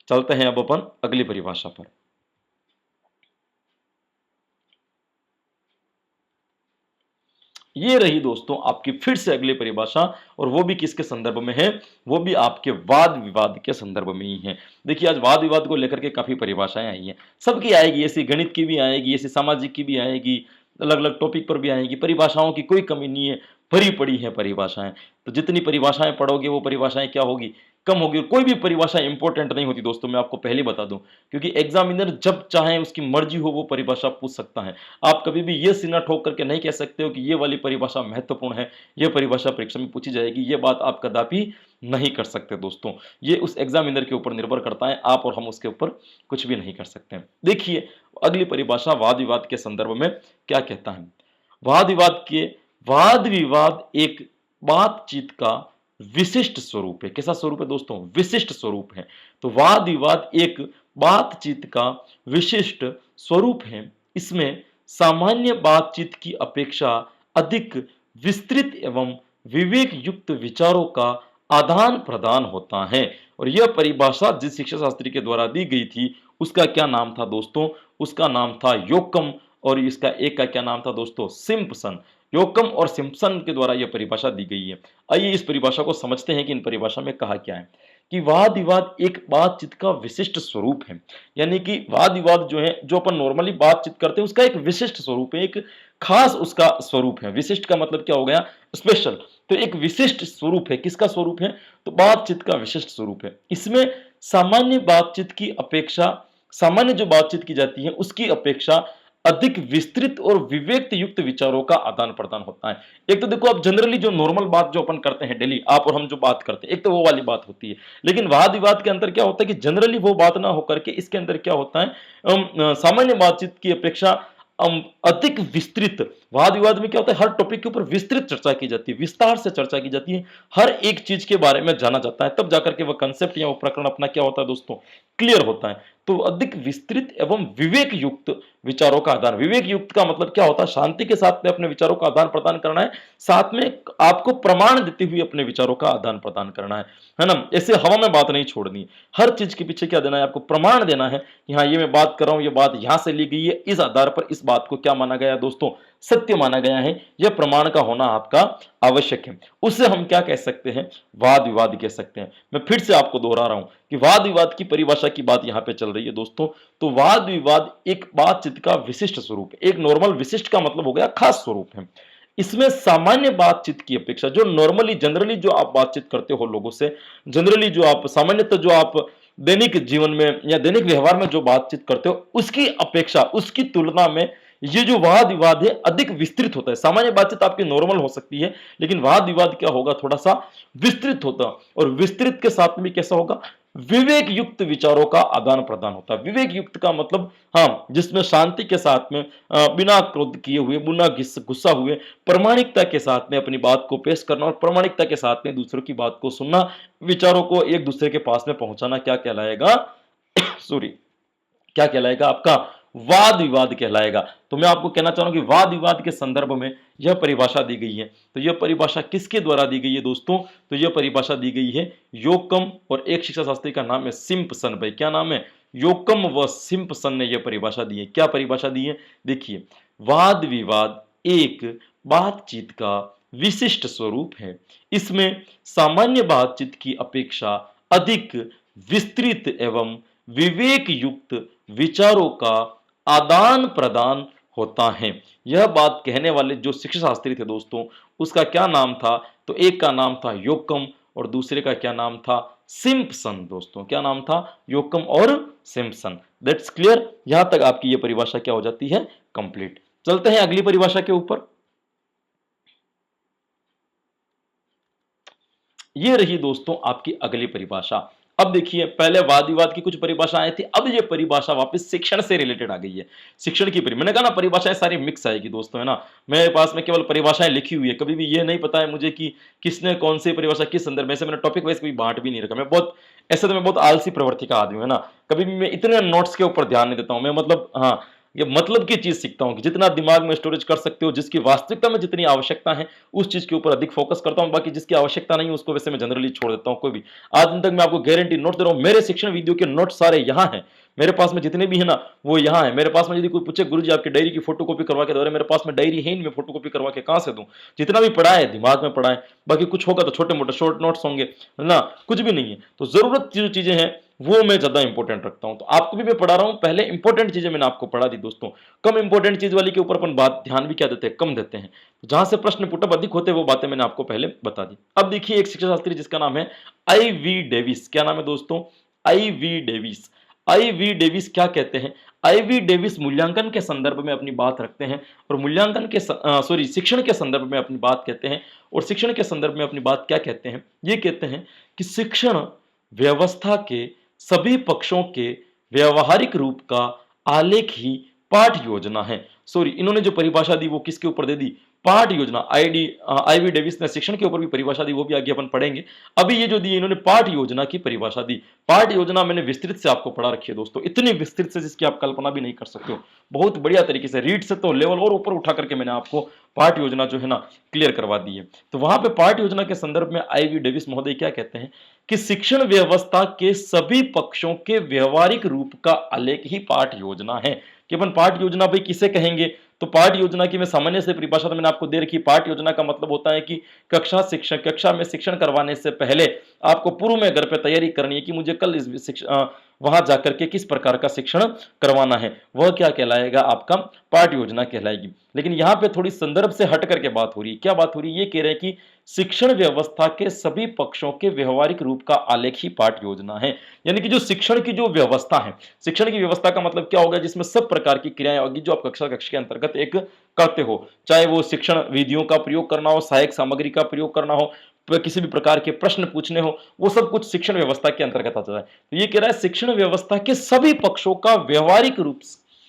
चलते हैं अब अपन अगली परिभाषा पर। ये रही दोस्तों आपकी फिर से अगली परिभाषा, और वो भी किसके संदर्भ में है, वो भी आपके वाद विवाद के संदर्भ में ही है। देखिए आज वाद विवाद को लेकर के काफी परिभाषाएं आई हैं, सबकी आएगी, ऐसी गणित की भी आएगी, ऐसी सामाजिक की भी आएगी, अलग अलग टॉपिक पर भी आएगी, परिभाषाओं की कोई कमी नहीं है, भरी पड़ी है परिभाषाएं। तो जितनी परिभाषाएं पढ़ोगे वो परिभाषाएं क्या होगी, कम होगी। और कोई भी परिभाषा इंपॉर्टेंट नहीं होती दोस्तों, मैं आपको पहले बता दूं, क्योंकि एग्जामिनर जब चाहे उसकी मर्जी हो वो परिभाषा पूछ सकता है। आप कभी भी ये सीना ठोक करके नहीं कह सकते हो कि ये वाली परिभाषा महत्वपूर्ण है, ये परिभाषा परीक्षा में पूछी जाएगी, ये बात आप कदापि नहीं कर सकते दोस्तों। ये उस एग्जामिनर के ऊपर निर्भर करता है, आप और हम उसके ऊपर कुछ भी नहीं कर सकते। देखिए अगली परिभाषा वाद विवाद के संदर्भ में क्या कहता है। वाद विवाद के वाद विवाद एक बातचीत का विशिष्ट स्वरूप है। कैसा स्वरूप है दोस्तों, विशिष्ट स्वरूप है। तो वाद विवाद एक बातचीत का विशिष्ट स्वरूप है। इसमें सामान्य बातचीत की अपेक्षा अधिक विस्तृत एवं विवेक युक्त विचारों का आदान प्रदान होता है। और यह परिभाषा जिस शिक्षा शास्त्री के द्वारा दी गई थी उसका क्या नाम था दोस्तों, उसका नाम था योक्कम, और इसका एक का क्या नाम था दोस्तों, सिम्पसन। योक्कम और सिम्पसन के द्वारा यह परिभाषा दी गई है। आइए इस परिभाषा को समझते हैं कि इन परिभाषा में कहा क्या है। कि वाद विवाद एक बातचीत का विशिष्ट स्वरूप है, यानी कि वाद विवाद जो है, जो अपन नॉर्मली बातचीत करते हैं उसका एक विशिष्ट स्वरूप है, एक खास उसका स्वरूप है। विशिष्ट का मतलब क्या हो गया, स्पेशल। तो एक विशिष्ट स्वरूप है, किसका स्वरूप है, तो बातचीत का विशिष्ट स्वरूप है। इसमें सामान्य बातचीत की अपेक्षा, सामान्य जो बातचीत की जाती है उसकी अपेक्षा अधिक विस्तृत और विवेक युक्त विचारों का आदान प्रदान होता है। एक तो देखो, अब जनरली जो नॉर्मल बात जो अपन करते हैं डेली, आप और हम जो बात करते हैं, एक तो वो वाली बात होती है। लेकिन वाद विवाद के अंदर क्या होता है कि जनरली वो बात ना होकर के इसके अंदर क्या होता है, सामान्य बातचीत की अपेक्षा अधिक विस्तृत। वाद विवाद में क्या होता है, हर टॉपिक के ऊपर विस्तृत चर्चा की जाती है, विस्तार से चर्चा की जाती है, हर एक चीज के बारे में जाना जाता है, तब जाकर के वह कंसेप्ट या वो प्रकरण अपना क्या होता है दोस्तों, क्लियर होता है। तो अधिक विस्तृत एवं विवेक युक्त विचारों का आदान, विवेक युक्त का मतलब क्या होता है, शांति के साथ में अपने विचारों का आदान प्रदान करना है, साथ में आपको प्रमाण देते हुए अपने विचारों का आदान प्रदान करना है ना। ऐसे हवा में बात नहीं छोड़नी, हर चीज के पीछे क्या देना है, आपको प्रमाण देना है कि हाँ ये मैं बात कर रहा हूं, ये बात यहां से ली गई है, इस आधार पर इस बात को क्या माना गया दोस्तों, सत्य माना गया है। यह प्रमाण का होना आपका आवश्यक है। उससे हम क्या कह सकते हैं, वाद विवाद कह सकते हैं। मैं फिर से आपको दोहरा रहा हूं कि वाद विवाद की परिभाषा की बात यहां पे चल रही है दोस्तों। तो वाद विवाद एक बातचीत का विशिष्ट स्वरूप है। एक नॉर्मल, विशिष्ट का मतलब हो गया खास स्वरूप है। इसमें सामान्य बातचीत की अपेक्षा, जो नॉर्मली जनरली जो आप बातचीत करते हो लोगों से, जनरली जो आप सामान्यतः जो आप दैनिक जीवन में या दैनिक व्यवहार में जो बातचीत करते हो उसकी अपेक्षा, उसकी तुलना में ये जो वाद विवाद है अधिक विस्तृत होता है। सामान्य बातचीत आपकी नॉर्मल हो सकती है, लेकिन वाद विवाद क्या होगा, थोड़ा सा विस्तृत होता। और विस्तृत के साथ में कैसा होगा, विवेक युक्त विचारों का आदान प्रदान होता है। विवेक युक्त का मतलब हाँ, जिसमें शांति के साथ में बिना क्रोध किए हुए, बिना गुस्सा हुए, प्रामाणिकता के साथ में अपनी बात को पेश करना और प्रामाणिकता के साथ में दूसरों की बात को सुनना, विचारों को एक दूसरे के पास में पहुंचाना क्या कहलाएगा सॉरी, क्या कहलाएगा, आपका वाद विवाद कहलाएगा। तो मैं आपको कहना चाह रहा हूं कि वाद विवाद के संदर्भ में यह परिभाषा दी गई है। तो यह परिभाषा किसके द्वारा दी गई है दोस्तों, तो यह परिभाषा दी गई है योक्कम और एक शिक्षा शास्त्री का नाम है सिम्पसन। भाई क्या नाम है, योक्कम व सिम्पसन ने यह परिभाषा दी है। क्या परिभाषा दी है, देखिए, वाद विवाद एक बातचीत का विशिष्ट स्वरूप है। इसमें सामान्य बातचीत की अपेक्षा अधिक विस्तृत एवं विवेक युक्त विचारों का आदान प्रदान होता है। यह बात कहने वाले जो शिक्षा शास्त्री थे दोस्तों, उसका क्या नाम था, तो एक का नाम था योक्कम और दूसरे का क्या नाम था, सिम्पसन। दोस्तों क्या नाम था, योक्कम और सिम्पसन। That's clear. यहां तक आपकी यह परिभाषा क्या हो जाती है, कंप्लीट। चलते हैं अगली परिभाषा के ऊपर। ये रही दोस्तों आपकी अगली परिभाषा। अब देखिए, पहले वाद विवाद की कुछ परिभाषाएं थी, अब ये परिभाषा वापस शिक्षण से रिलेटेड आ गई है। शिक्षण की मैंने कहा ना, परिभाषाएं सारी मिक्स आएगी दोस्तों, है ना। मेरे पास में केवल परिभाषाएं लिखी हुई है, कभी भी ये नहीं पता है मुझे कि किसने कौन सी परिभाषा किस संदर्भ में से, मैंने टॉपिक वाइज कोई बांट भी नहीं रखा। मैं बहुत ऐसे तो मैं बहुत आलसी प्रवृत्ति का आदमी हूं, है ना। कभी भी मैं इतने नोट्स के ऊपर ध्यान नहीं देता हूं। मैं मतलब हाँ, ये मतलब की चीज सीखता हूं कि जितना दिमाग में स्टोरेज कर सकते हो, जिसकी वास्तविकता में जितनी आवश्यकता है उस चीज के ऊपर अधिक फोकस करता हूं। बाकी जिसकी आवश्यकता नहीं है उसको वैसे मैं जनरली छोड़ देता हूं। कोई भी आज दिन तक मैं आपको गारंटी नोट दे रहा हूं, मेरे शिक्षण वीडियो के नोट सारे यहां हैं। मेरे पास में जितने भी है ना वो यहाँ है। मेरे पास में यदि कोई पूछे गुरुजी आपकी डायरी की फोटोकॉपी करवा के दो, अरे मेरे पास में डायरी है ही नहीं, मैं फोटोकॉपी करवा के कहाँ से दूं? जितना भी पढ़ा है दिमाग में पढ़ा है, बाकी कुछ होगा तो छोटे मोटे शॉर्ट नोट्स होंगे, है ना, कुछ भी नहीं है। तो जरूरत जो चीजें हैं वो मैं ज्यादा इंपॉर्टेंट रखता हूं। तो आपको भी मैं पढ़ा रहा हूं, पहले इंपॉर्टेंट चीजें मैंने आपको पढ़ा दी दोस्तों। कम इंपॉर्टेंट चीज वाली के ऊपर अपन बात ध्यान भी क्या देते हैं, कम देते हैं। तो जहां से प्रश्न पुटअप अधिक होते हैं वो बातें मैंने आपको पहले बता दी। अब देखिए एक शिक्षा शास्त्री जिसका नाम है आई.वी. डेविस। क्या नाम है दोस्तों? आई.वी. डेविस। आई.वी. डेविस क्या कहते हैं? आई.वी. डेविस मूल्यांकन के संदर्भ में अपनी बात रखते हैं और मूल्यांकन के शिक्षण के संदर्भ में अपनी बात कहते हैं। और शिक्षण के संदर्भ में अपनी बात क्या कहते हैं? ये कहते हैं कि शिक्षण व्यवस्था के सभी पक्षों के व्यवहारिक रूप का आलेख ही पाठ योजना है। सॉरी, इन्होंने जो परिभाषा दी वो किसके ऊपर दे दी? पाठ योजना। आई.वी. डेविस ने शिक्षण के ऊपर भी परिभाषा दी, वो भी आगे अपन पढ़ेंगे। अभी ये जो दी इन्होंने पाठ योजना की परिभाषा दी। पाठ योजना मैंने विस्तृत से आपको पढ़ा रखी है दोस्तों, इतनी विस्तृत से जिसकी आप कल्पना भी नहीं कर सकते हो। बहुत बढ़िया तरीके से रीड से तो लेवल और ऊपर उठा करके मैंने आपको पाठ योजना जो है ना क्लियर करवा दी है। तो वहां पे पाठ योजना के संदर्भ में आई.वी. डेविस महोदय क्या कहते हैं कि शिक्षण व्यवस्था के सभी पक्षों के व्यवहारिक रूप का आलेख ही पाठ योजना है। कि अपन पाठ योजना भाई किसे कहेंगे? तो पाठ योजना की मैं सामान्य से परिभाषा तो मैंने आपको दे रखी। पाठ योजना का मतलब होता है कि कक्षा में शिक्षण करवाने से पहले आपको पूर्व में घर पे तैयारी करनी है कि मुझे कल वहां जाकर के किस प्रकार का शिक्षण करवाना है, वह क्या कहलाएगा? आपका पाठ योजना कहलाएगी। लेकिन यहाँ पे थोड़ी संदर्भ से हट करके बात हो रही है। क्या बात हो रही है? ये कह रहे हैं कि शिक्षण व्यवस्था के सभी पक्षों के व्यवहारिक रूप का आलेख ही पाठ योजना है। यानी कि जो शिक्षण की जो व्यवस्था है, शिक्षण की व्यवस्था का मतलब क्या होगा? जिसमें सब प्रकार की क्रियाएं होगी जो आप कक्षा के अंतर्गत एक करते हो, चाहे वो शिक्षण विधियों का प्रयोग करना हो, सहायक सामग्री का प्रयोग करना हो, किसी भी प्रकार के प्रश्न पूछने हो, वो सब कुछ शिक्षण व्यवस्था के अंतर्गत आता है। तो ये कह रहा है शिक्षण व्यवस्था के सभी पक्षों का व्यवहारिक रूप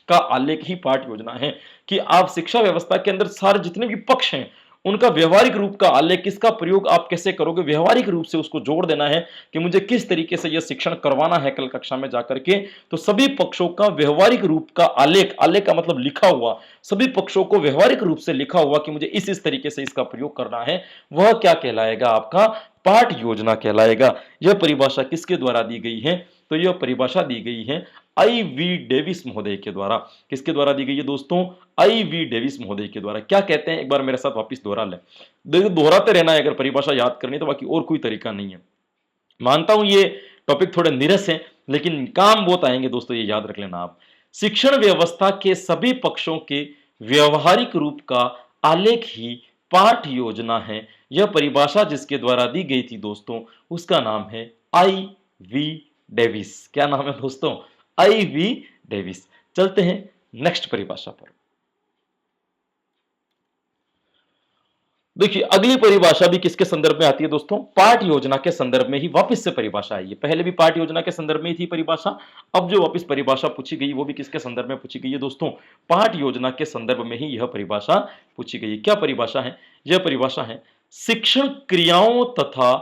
का आलेख ही पाठ योजना है। कि आप शिक्षा व्यवस्था के अंदर सारे जितने भी पक्ष हैं उनका व्यवहारिक रूप का आलेख, किसका प्रयोग आप कैसे करोगे, व्यवहारिक रूप से उसको जोड़ देना है कि मुझे किस तरीके से यह शिक्षण करवाना है कल कक्षा में जाकर के। तो सभी पक्षों का व्यवहारिक रूप का आलेख, आलेख का मतलब लिखा हुआ, सभी पक्षों को व्यवहारिक रूप से लिखा हुआ कि मुझे इस तरीके से इसका प्रयोग करना है, वह क्या कहलाएगा? आपका पाठ योजना कहलाएगा। यह परिभाषा किसके द्वारा दी गई है? तो यह परिभाषा दी गई है आई.वी. डेविस महोदय के द्वारा। किसके द्वारा दी गई है दोस्तों? आई.वी. डेविस महोदय के द्वारा। क्या कहते हैं? एक बार मेरे साथ वापस दोहरा ले। देखो दोहराते रहना है अगर परिभाषा याद करनी तो, बाकी और कोई तरीका नहीं है। मानता हूं ये टॉपिक थोड़े नीरस है लेकिन काम बहुत आएंगे दोस्तों, ये याद रख लेना आप। शिक्षण व्यवस्था के सभी पक्षों के व्यवहारिक रूप का आलेख ही पाठ योजना है। यह परिभाषा जिसके द्वारा दी गई थी दोस्तों उसका नाम है आई.वी. डेविस। क्या नाम है दोस्तों? आई.वी. डेविस। चलते हैं नेक्स्ट परिभाषा पर। देखिए अगली परिभाषा भी किसके संदर्भ में आती है दोस्तों? पाठ योजना के संदर्भ में ही वापस से परिभाषा आई है। पहले भी पाठ योजना के संदर्भ में ही थी परिभाषा, अब जो वापस परिभाषा पूछी गई वो भी किसके संदर्भ में पूछी गई है दोस्तों? पाठ योजना के संदर्भ में ही यह परिभाषा पूछी गई है। क्या परिभाषा है? यह परिभाषा है शिक्षण क्रियाओं तथा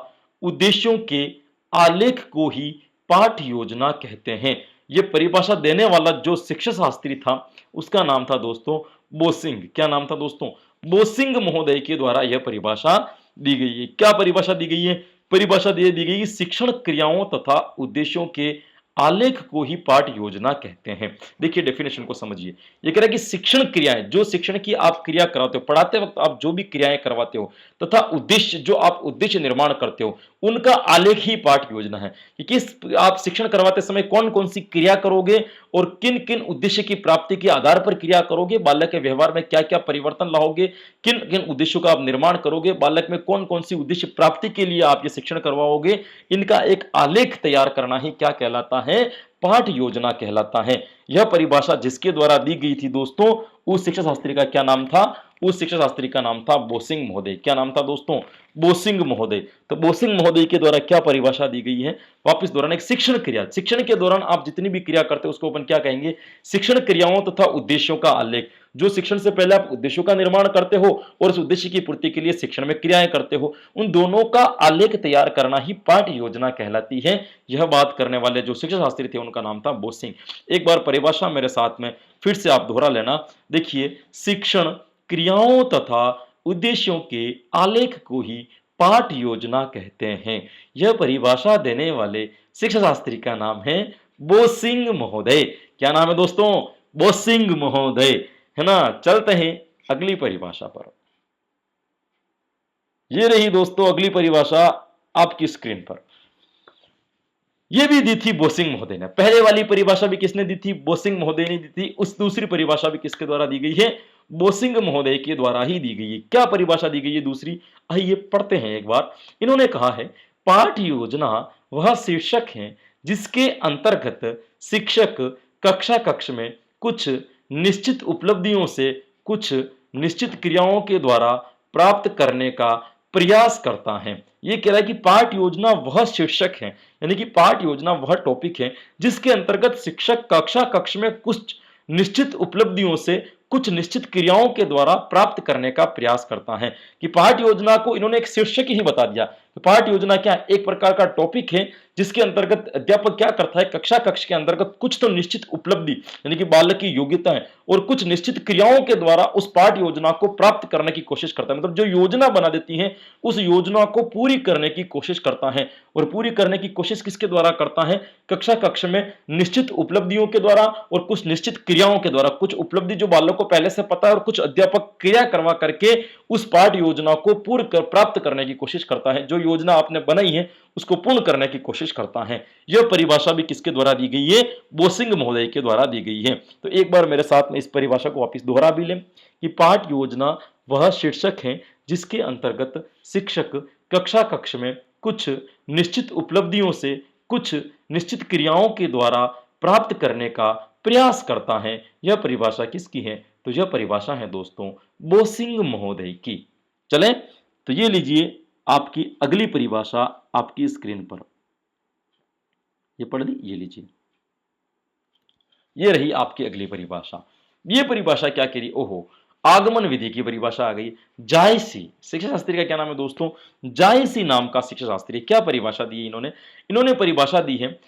उद्देश्यों के आलेख को ही पाठ योजना कहते हैं। यह परिभाषा देने वाला जो शिक्षा शास्त्री था उसका नाम था दोस्तों बोसिंग। क्या नाम था दोस्तों? बोसिंग महोदय के द्वारा यह परिभाषा दी गई है। क्या परिभाषा दी गई है? परिभाषा दी गई है शिक्षण क्रियाओं तथा उद्देश्यों के आलेख को ही पाठ योजना कहते हैं। देखिए डेफिनेशन को समझिए। ये कह रहा है कि शिक्षण क्रियाएं, जो शिक्षण की आप क्रिया कराते हो, पढ़ाते वक्त आप जो भी क्रियाएं करवाते हो, तथा उद्देश्य, जो आप उद्देश्य निर्माण करते हो, उनका आलेख ही पाठ योजना है। कि किस आप शिक्षण करवाते समय कौन कौन सी क्रिया करोगे और किन किन उद्देश्य की प्राप्ति के आधार पर क्रिया करोगे, बालक के व्यवहार में क्या क्या परिवर्तन लाओगे, किन किन उद्देश्यों का आप निर्माण करोगे, बालक में कौन कौन सी उद्देश्य प्राप्ति के लिए आप ये शिक्षण करवाओगे, इनका एक आलेख तैयार करना ही क्या कहलाता है? पाठ योजना कहलाता है। यह परिभाषा जिसके द्वारा दी गई थी दोस्तों उस शिक्षा शास्त्री का क्या नाम था? उस शिक्षा शास्त्री का नाम था बोसिंग महोदय। क्या नाम था दोस्तों? बोसिंग महोदय। तो बोसिंग महोदय के द्वारा क्या परिभाषा दी गई है? वापस दोहराना, एक शिक्षण क्रिया, शिक्षण के दौरान आप जितनी भी क्रिया करते हो उसको अपन क्या कहेंगे? शिक्षण क्रियाओं तथा उद्देश्यों का आलेख। जो शिक्षण से पहले आप उद्देश्यों का निर्माण करते हो और उस उद्देश्य की पूर्ति के लिए शिक्षण में क्रियाएं करते हो, उन दोनों का आलेख तैयार करना ही पाठ योजना कहलाती है। यह बात करने वाले जो शिक्षा शास्त्री थे उनका नाम था बोसिंग। एक बार परिभाषा मेरे साथ में फिर से आप दोहरा लेना। देखिए शिक्षण क्रियाओं तथा उद्देश्यों के आलेख को ही पाठ योजना कहते हैं। यह परिभाषा देने वाले शिक्षा शास्त्री का नाम है बोसिंग महोदय। क्या नाम है दोस्तों? बोसिंग महोदय, है ना। चलते हैं अगली परिभाषा पर। ये रही दोस्तों अगली परिभाषा आपकी स्क्रीन पर। ये भी दी थी बोसिंग महोदय ने। पहले वाली परिभाषा भी किसने दी थी? बोसिंग महोदय ने दी थी। उस दूसरी परिभाषा भी किसके द्वारा दी गई है? बोसिंग महोदय के द्वारा ही दी गई है। क्या परिभाषा दी गई है दूसरी? आइए पढ़ते हैं एक बार। इन्होंने कहा है, पाठ योजना वह शीर्षक है जिसके अंतर्गत शिक्षक कक्षा कक्ष में कुछ निश्चित उपलब्धियों से कुछ निश्चित क्रियाओं के द्वारा प्राप्त करने का प्रयास करता है। ये कह रहा है कि पाठ योजना वह शीर्षक है, यानी कि पाठ योजना वह टॉपिक है जिसके अंतर्गत शिक्षक कक्षा कक्ष में कुछ निश्चित उपलब्धियों से कुछ निश्चित क्रियाओं के द्वारा प्राप्त करने का प्रयास करता है। कि पाठ योजना को इन्होंने एक शीर्षक ही बता दिया। तो पाठ योजना क्या? एक प्रकार का टॉपिक है जिसके अंतर्गत अध्यापक क्या करता है? कक्षा कक्ष के अंतर्गत कुछ तो निश्चित उपलब्धि यानी कि बालक की योग्यताएं और कुछ निश्चित क्रियाओं के द्वारा उस पाठ योजना को प्राप्त करने की कोशिश करता है। मतलब जो योजना बना देती है उस योजना को पूरी करने की कोशिश करता है। और पूरी करने की कोशिश किसके द्वारा करता है? कक्षा कक्ष में निश्चित उपलब्धियों के द्वारा और कुछ निश्चित क्रियाओं के द्वारा। कुछ उपलब्धि जो बालक को पहले से पता है और कुछ अध्यापक क्रिया करवा करके उस पाठ योजना को पूर्ण प्राप्त करने की कोशिश करता है। जो योजना आपने बनाई है उसको पूर्ण करने की कोशिश करता है। यह परिभाषा भी किसके द्वारा दी गई है? बोसिंग महोदय के द्वारा दी गई है। तो एक बार मेरे साथ में इस परिभाषा को वापस दोहरा भी लें कि पाठ योजना वह शीर्षक है जिसके अंतर्गत शिक्षक कक्षा कक्ष में कुछ निश्चित उपलब्धियों से कुछ निश्चित क्रियाओं के द्वारा प्राप्त करने का प्रयास करता है। यह परिभाषा किसकी है? तो यह परिभाषा है दोस्तों बोसिंग महोदय की। चलें, तो ये लीजिए आपकी अगली परिभाषा आपकी स्क्रीन पर। ये पढ़ ली, ये लीजिए। ये रही आपकी अगली परिभाषा। ये परिभाषा क्या कह रही? ओहो, आगमन विधि की परिभाषा आ गई। जायसी शिक्षा शास्त्री का क्या नाम है दोस्तों? जायसी नाम का शिक्षा शास्त्री। क्या परिभाषा दी है इन्होंने? इन्होंने परिभाषा दी है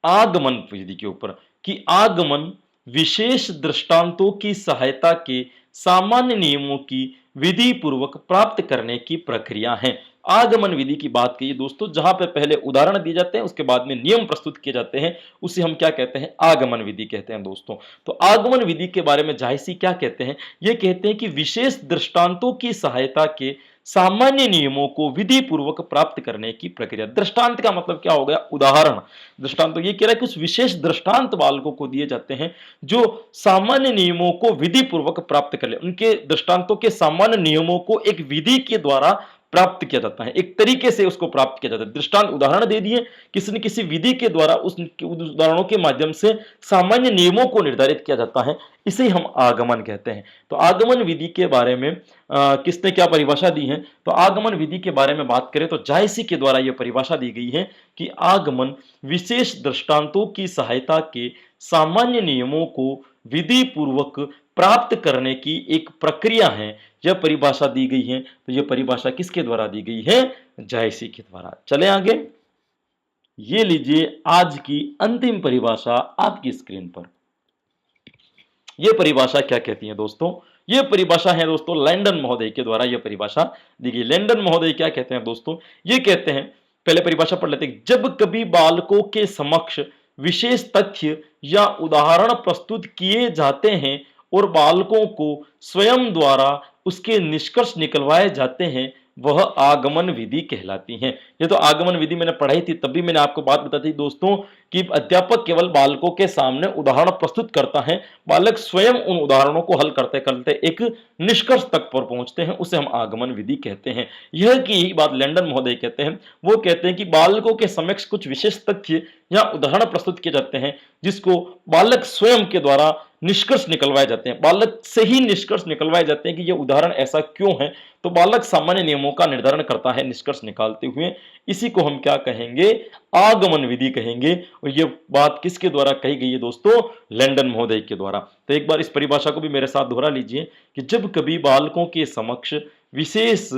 आगमन विधि के ऊपर कि आगमन विशेष दृष्टांतों की सहायता के सामान्य नियमों की विधि पूर्वक प्राप्त करने की प्रक्रिया है। आगमन विधि की बात कही दोस्तों, जहां पर पहले उदाहरण दिए जाते हैं उसके बाद में नियम प्रस्तुत किए जाते हैं, उसे हम क्या कहते हैं? आगमन विधि कहते हैं दोस्तों। तो आगमन विधि के बारे में जायसी क्या कहते हैं? ये कहते हैं कि विशेष दृष्टांतों की सहायता के सामान्य नियमों को विधि पूर्वक प्राप्त करने की प्रक्रिया। दृष्टांत का मतलब क्या हो गया? उदाहरण। दृष्टांत तो ये कह रहा है कि उस विशेष दृष्टांत बालकों को दिए जाते हैं जो सामान्य नियमों को विधि पूर्वक प्राप्त कर ले। उनके दृष्टांतों के सामान्य नियमों को एक विधि के द्वारा प्राप्त किया जाता है, एक तरीके से उसको प्राप्त किया जाता है। दृष्टांत उदाहरण दे दिए, किसी न किसी विधि के द्वारा उस उदाहरणों के माध्यम से सामान्य नियमों को निर्धारित किया जाता है, इसे हम आगमन कहते हैं। तो आगमन विधि के बारे में किसने क्या परिभाषा दी है? तो आगमन विधि के बारे में बात करें तो जायसी के द्वारा यह परिभाषा दी गई है कि आगमन विशेष दृष्टांतों की सहायता के सामान्य नियमों को विधि पूर्वक प्राप्त करने की एक प्रक्रिया है। यह परिभाषा दी गई है। तो यह परिभाषा किसके द्वारा दी गई है? जायसी के द्वारा। चले आगे, ये लीजिए आज की अंतिम परिभाषा आपकी स्क्रीन पर। यह परिभाषा क्या कहती है दोस्तों? यह परिभाषा है दोस्तों लैंडन महोदय के द्वारा यह परिभाषा दी गई। लैंडन महोदय क्या कहते हैं दोस्तों? ये कहते हैं, पहले परिभाषा पढ़ लेते हैं। जब कभी बालकों के समक्ष विशेष तथ्य या उदाहरण प्रस्तुत किए जाते हैं और बालकों को स्वयं द्वारा उसके निष्कर्ष निकलवाए जाते हैं, वह आगमन विधि कहलाती हैं। ये तो आगमन विधि मैंने पढ़ाई थी, तब भी मैंने आपको बात बताई थी दोस्तों कि अध्यापक केवल बालकों के सामने उदाहरण प्रस्तुत करता है, बालक स्वयं उन उदाहरणों को हल करते करते एक निष्कर्ष तक पर पहुंचते हैं, उसे हम आगमन विधि कहते हैं। यह की यही बात लैंडन महोदय कहते हैं। वो कहते हैं कि बालकों के समक्ष कुछ विशेष तथ्य या उदाहरण प्रस्तुत किए जाते हैं जिसको बालक स्वयं के द्वारा निष्कर्ष निकलवाए जाते हैं। बालक से ही निष्कर्ष निकलवाए जाते हैं कि यह उदाहरण ऐसा क्यों है। तो बालक सामान्य नियमों का निर्धारण करता है निष्कर्ष निकालते हुए। इसी को हम क्या कहेंगे? आगमन विधि कहेंगे। और यह बात किसके द्वारा कही गई है दोस्तों? लैंडन महोदय के द्वारा। तो एक बार इस परिभाषा को भी मेरे साथ दोहरा लीजिए कि जब कभी बालकों के समक्ष विशेष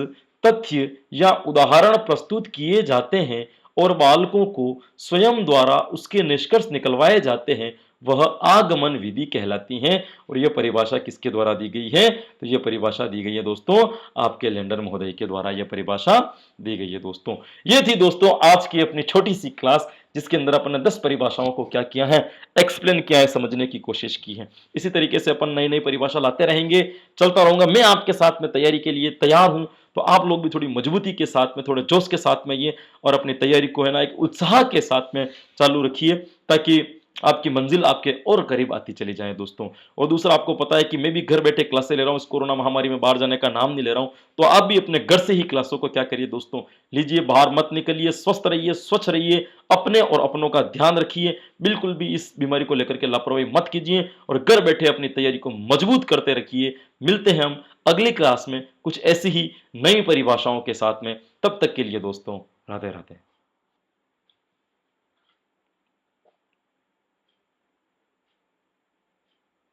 तथ्य या उदाहरण प्रस्तुत किए जाते हैं और बालकों को स्वयं द्वारा उसके निष्कर्ष निकलवाए जाते हैं, वह आगमन विधि कहलाती हैं। और यह परिभाषा किसके द्वारा दी गई है? तो यह परिभाषा दी गई है दोस्तों आपके लेंडर महोदय के द्वारा यह परिभाषा दी गई है दोस्तों। ये थी दोस्तों आज की अपनी छोटी सी क्लास, जिसके अंदर अपन ने 10 परिभाषाओं को क्या किया है, एक्सप्लेन किया है, समझने की कोशिश की है। इसी तरीके से अपन नई नई परिभाषा लाते रहेंगे, चलता रहूंगा। मैं आपके साथ में तैयारी के लिए तैयार हूं, तो आप लोग भी थोड़ी मजबूती के साथ में, थोड़े जोश के साथ में ये और अपनी तैयारी को है ना एक उत्साह के साथ में चालू रखिए, ताकि आपकी मंजिल आपके और करीब आती चली जाए दोस्तों। और दूसरा, आपको पता है कि मैं भी घर बैठे क्लासें ले रहा हूं, इस कोरोना महामारी में बाहर जाने का नाम नहीं ले रहा हूं, तो आप भी अपने घर से ही क्लासों को क्या करिए दोस्तों, लीजिए, बाहर मत निकलिए, स्वस्थ रहिए, स्वच्छ रहिए, अपने और अपनों का ध्यान रखिए, बिल्कुल भी इस बीमारी को लेकर के लापरवाही मत कीजिए और घर बैठे अपनी तैयारी को मजबूत करते रखिए। मिलते हैं हम अगली क्लास में कुछ ऐसी ही नई परिभाषाओं के साथ में, तब तक के लिए दोस्तों राधे राधे।